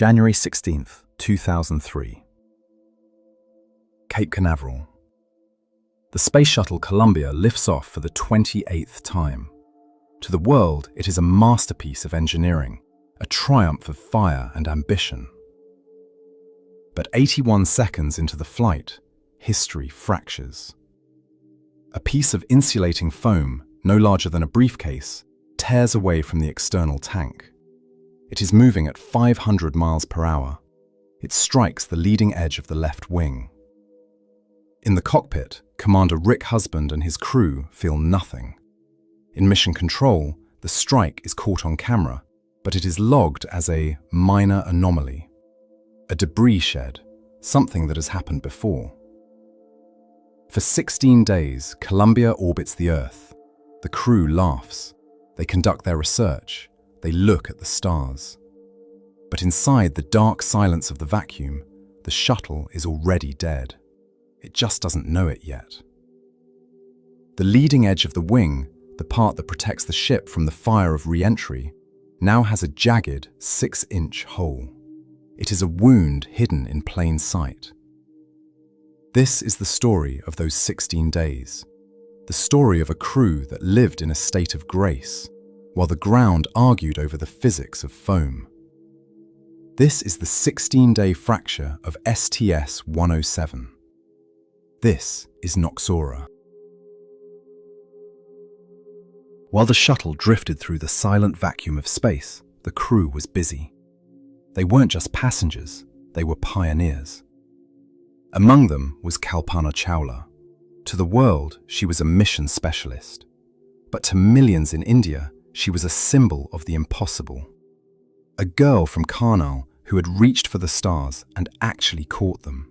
January 16th, 2003. Cape Canaveral. The Space Shuttle Columbia lifts off for the 28th time. To the world, it is a masterpiece of engineering, a triumph of fire and ambition. But 81 seconds into the flight, history fractures. A piece of insulating foam, no larger than a briefcase, tears away from the external tank. It is moving at 500 miles per hour. It strikes the leading edge of the left wing. In the cockpit, Commander Rick Husband and his crew feel nothing. In mission control, the strike is caught on camera, but it is logged as a minor anomaly. A debris shed, something that has happened before. For 16 days, Columbia orbits the Earth. The crew laughs. They conduct their research. They look at the stars. But inside the dark silence of the vacuum, the shuttle is already dead. It just doesn't know it yet. The leading edge of the wing, the part that protects the ship from the fire of re-entry, now has a jagged 6-inch hole. It is a wound hidden in plain sight. This is the story of those 16 days. The story of a crew that lived in a state of grace, while the ground argued over the physics of foam. This is the 16-day fracture of STS-107. This is Noxora. While the shuttle drifted through the silent vacuum of space, the crew was busy. They weren't just passengers, they were pioneers. Among them was Kalpana Chawla. To the world, she was a mission specialist. But to millions in India, she was a symbol of the impossible. A girl from Karnal who had reached for the stars and actually caught them.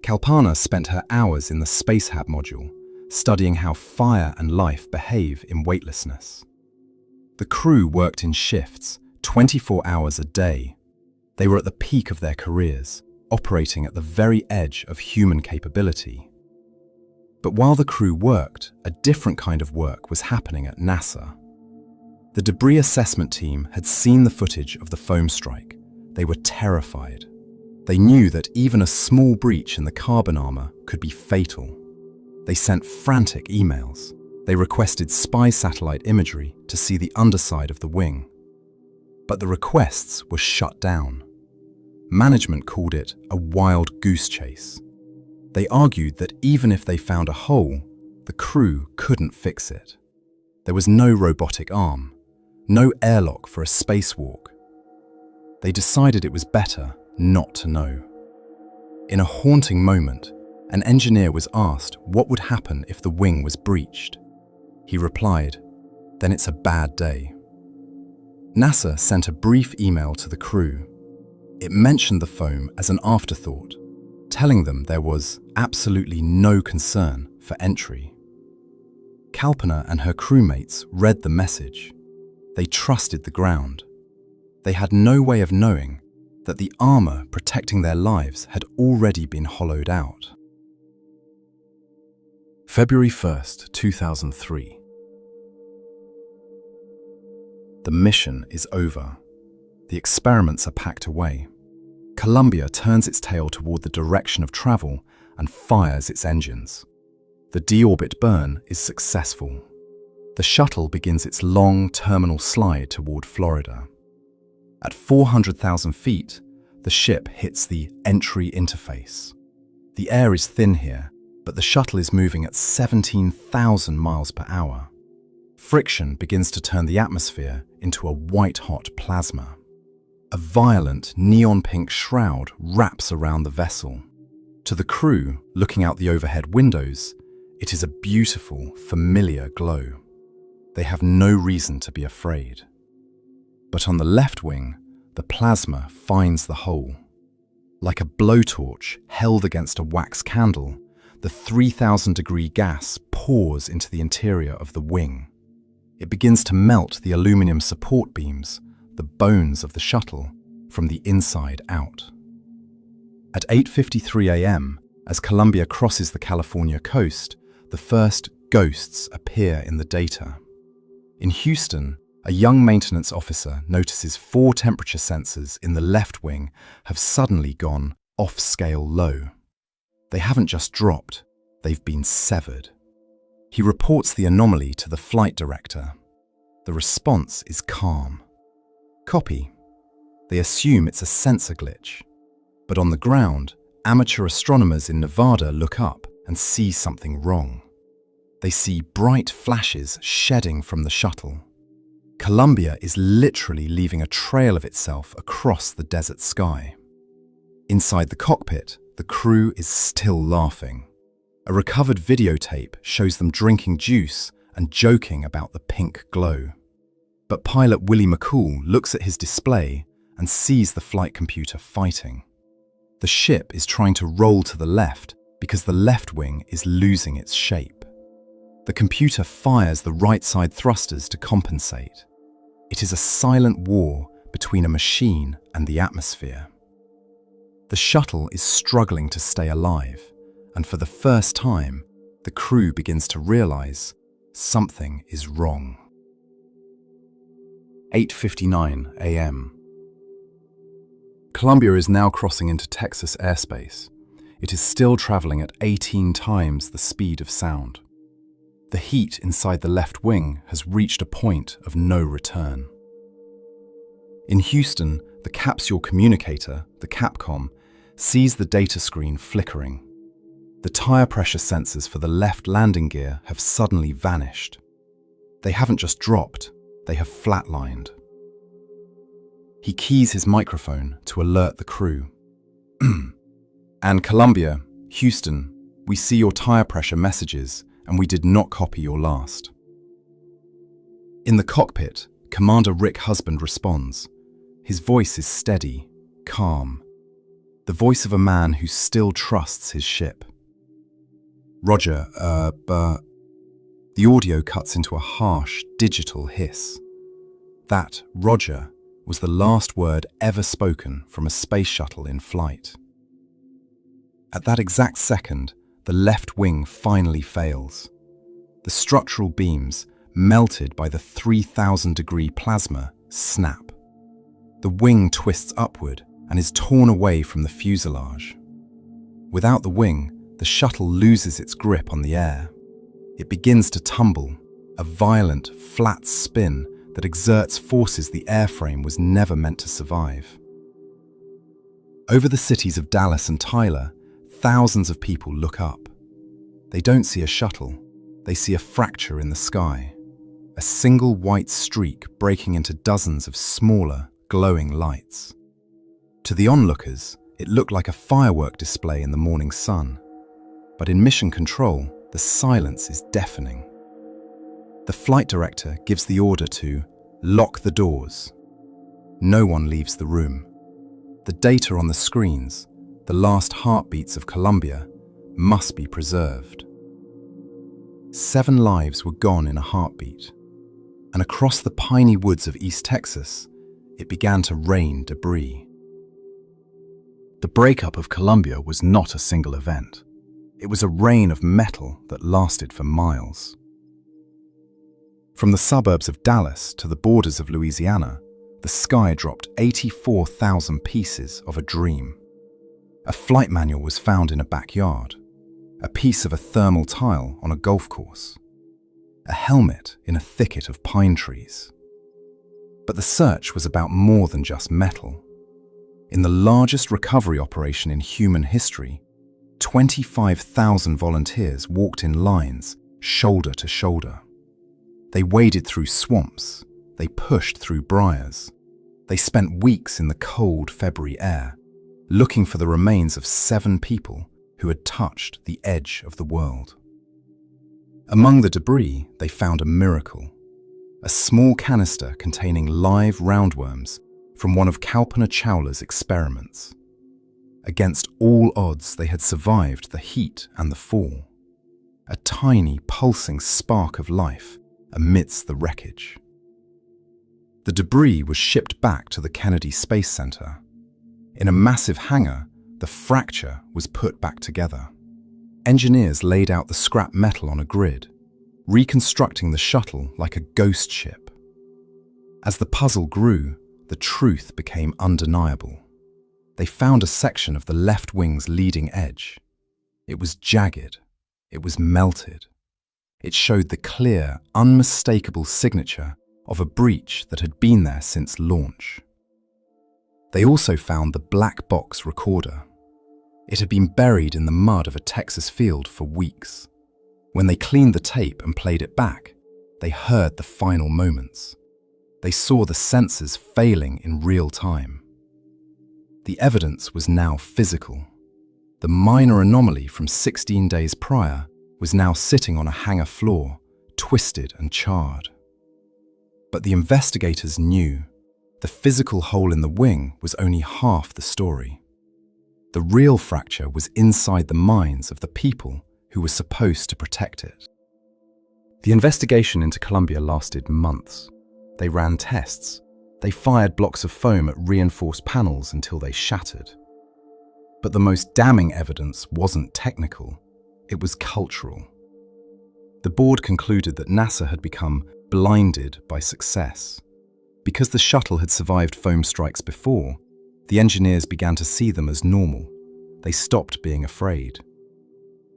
Kalpana spent her hours in the Space Hab module, studying how fire and life behave in weightlessness. The crew worked in shifts, 24 hours a day. They were at the peak of their careers, operating at the very edge of human capability. But while the crew worked, a different kind of work was happening at NASA. The debris assessment team had seen the footage of the foam strike. They were terrified. They knew that even a small breach in the carbon armor could be fatal. They sent frantic emails. They requested spy satellite imagery to see the underside of the wing. But the requests were shut down. Management called it a wild goose chase. They argued that even if they found a hole, the crew couldn't fix it. There was no robotic arm, no airlock for a spacewalk. They decided it was better not to know. In a haunting moment, an engineer was asked what would happen if the wing was breached. He replied, "Then it's a bad day." NASA sent a brief email to the crew. It mentioned the foam as an afterthought, telling them there was absolutely no concern for entry. Kalpana and her crewmates read the message. They trusted the ground. They had no way of knowing that the armor protecting their lives had already been hollowed out. February 1st, 2003. The mission is over. The experiments are packed away. Columbia turns its tail toward the direction of travel and fires its engines. The deorbit burn is successful. The shuttle begins its long terminal slide toward Florida. At 400,000 feet, the ship hits the entry interface. The air is thin here, but the shuttle is moving at 17,000 miles per hour. Friction begins to turn the atmosphere into a white-hot plasma. A violent neon-pink shroud wraps around the vessel. To the crew, looking out the overhead windows, it is a beautiful, familiar glow. They have no reason to be afraid. But on the left wing, the plasma finds the hole. Like a blowtorch held against a wax candle, the 3,000-degree gas pours into the interior of the wing. It begins to melt the aluminum support beams, the bones of the shuttle, from the inside out. At 8:53 a.m., as Columbia crosses the California coast, the first ghosts appear in the data. In Houston, A young maintenance officer notices 4 temperature sensors in the left wing have suddenly gone off-scale low. They haven't just dropped, they've been severed. He reports the anomaly to the flight director. The response is calm. Copy. They assume it's a sensor glitch. But on the ground, amateur astronomers in Nevada look up and see something wrong. They see bright flashes shedding from the shuttle. Columbia is literally leaving a trail of itself across the desert sky. Inside the cockpit, the crew is still laughing. A recovered videotape shows them drinking juice and joking about the pink glow. But pilot Willie McCool looks at his display and sees the flight computer fighting. The ship is trying to roll to the left because the left wing is losing its shape. The computer fires the right side thrusters to compensate. It is a silent war between a machine and the atmosphere. The shuttle is struggling to stay alive, and for the first time, the crew begins to realize something is wrong. 8:59 a.m. Columbia is now crossing into Texas airspace. It is still traveling at 18 times the speed of sound. The heat inside the left wing has reached a point of no return. In Houston, the capsule communicator, the Capcom, sees the data screen flickering. The tire pressure sensors for the left landing gear have suddenly vanished. They haven't just dropped, they have flatlined. He keys his microphone to alert the crew. And Columbia, Houston, we see your tire pressure messages and we did not copy your last. In the cockpit, Commander Rick Husband responds. His voice is steady, calm. The voice of a man who still trusts his ship. Roger, but... The audio cuts into a harsh, digital hiss. That, Roger, was the last word ever spoken from a space shuttle in flight. At that exact second, the left wing finally fails. The structural beams, melted by the 3,000-degree plasma, snap. The wing twists upward and is torn away from the fuselage. Without the wing, the shuttle loses its grip on the air. It begins to tumble, a violent, flat spin that exerts forces the airframe was never meant to survive. Over the cities of Dallas and Tyler, thousands of people look up. They don't see a shuttle, they see a fracture in the sky, a single white streak breaking into dozens of smaller, glowing lights. To the onlookers, it looked like a firework display in the morning sun. But in mission control, the silence is deafening. The flight director gives the order to lock the doors. No one leaves the room. The data on the screens, the last heartbeats of Columbia, must be preserved. 7 lives were gone in a heartbeat, and across the piney woods of East Texas, it began to rain debris. The breakup of Columbia was not a single event. It was a rain of metal that lasted for miles. From the suburbs of Dallas to the borders of Louisiana, the sky dropped 84,000 pieces of a dream. A flight manual was found in a backyard, a piece of a thermal tile on a golf course, a helmet in a thicket of pine trees. But the search was about more than just metal. In the largest recovery operation in human history, 25,000 volunteers walked in lines, shoulder to shoulder. They waded through swamps, they pushed through briars. They spent weeks in the cold February air, looking for the remains of 7 people who had touched the edge of the world. Among the debris, they found a miracle. A small canister containing live roundworms from one of Kalpana Chawla's experiments. Against all odds, they had survived the heat and the fall. A tiny, pulsing spark of life amidst the wreckage. The debris was shipped back to the Kennedy Space Center. In a massive hangar, the fracture was put back together. Engineers laid out the scrap metal on a grid, reconstructing the shuttle like a ghost ship. As the puzzle grew, the truth became undeniable. They found a section of the left wing's leading edge. It was jagged. It was melted. It showed the clear, unmistakable signature of a breach that had been there since launch. They also found the black box recorder. It had been buried in the mud of a Texas field for weeks. When they cleaned the tape and played it back, they heard the final moments. They saw the sensors failing in real time. The evidence was now physical. The minor anomaly from 16 days prior was now sitting on a hangar floor, twisted and charred. But the investigators knew the physical hole in the wing was only half the story. The real fracture was inside the minds of the people who were supposed to protect it. The investigation into Columbia lasted months. They ran tests. They fired blocks of foam at reinforced panels until they shattered. But the most damning evidence wasn't technical, it was cultural. The board concluded that NASA had become blinded by success. Because the shuttle had survived foam strikes before, the engineers began to see them as normal. They stopped being afraid.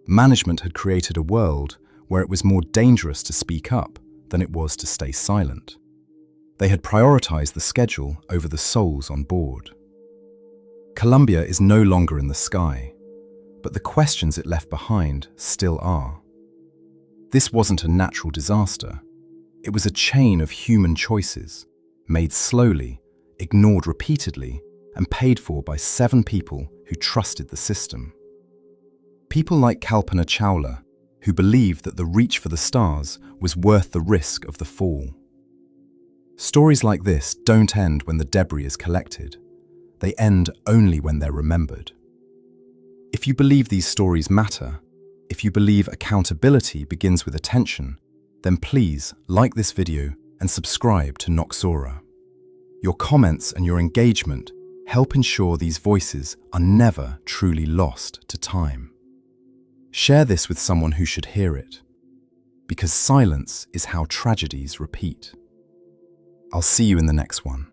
Management had created a world where it was more dangerous to speak up than it was to stay silent. They had prioritized the schedule over the souls on board. Columbia is no longer in the sky, but the questions it left behind still are. This wasn't a natural disaster. It was a chain of human choices, made slowly, ignored repeatedly, and paid for by 7 people who trusted the system. People like Kalpana Chawla, who believed that the reach for the stars was worth the risk of the fall. Stories like this don't end when the debris is collected. They end only when they're remembered. If you believe these stories matter, if you believe accountability begins with attention, then please like this video and subscribe to Noxora. Your comments and your engagement help ensure these voices are never truly lost to time. Share this with someone who should hear it, because silence is how tragedies repeat. I'll see you in the next one.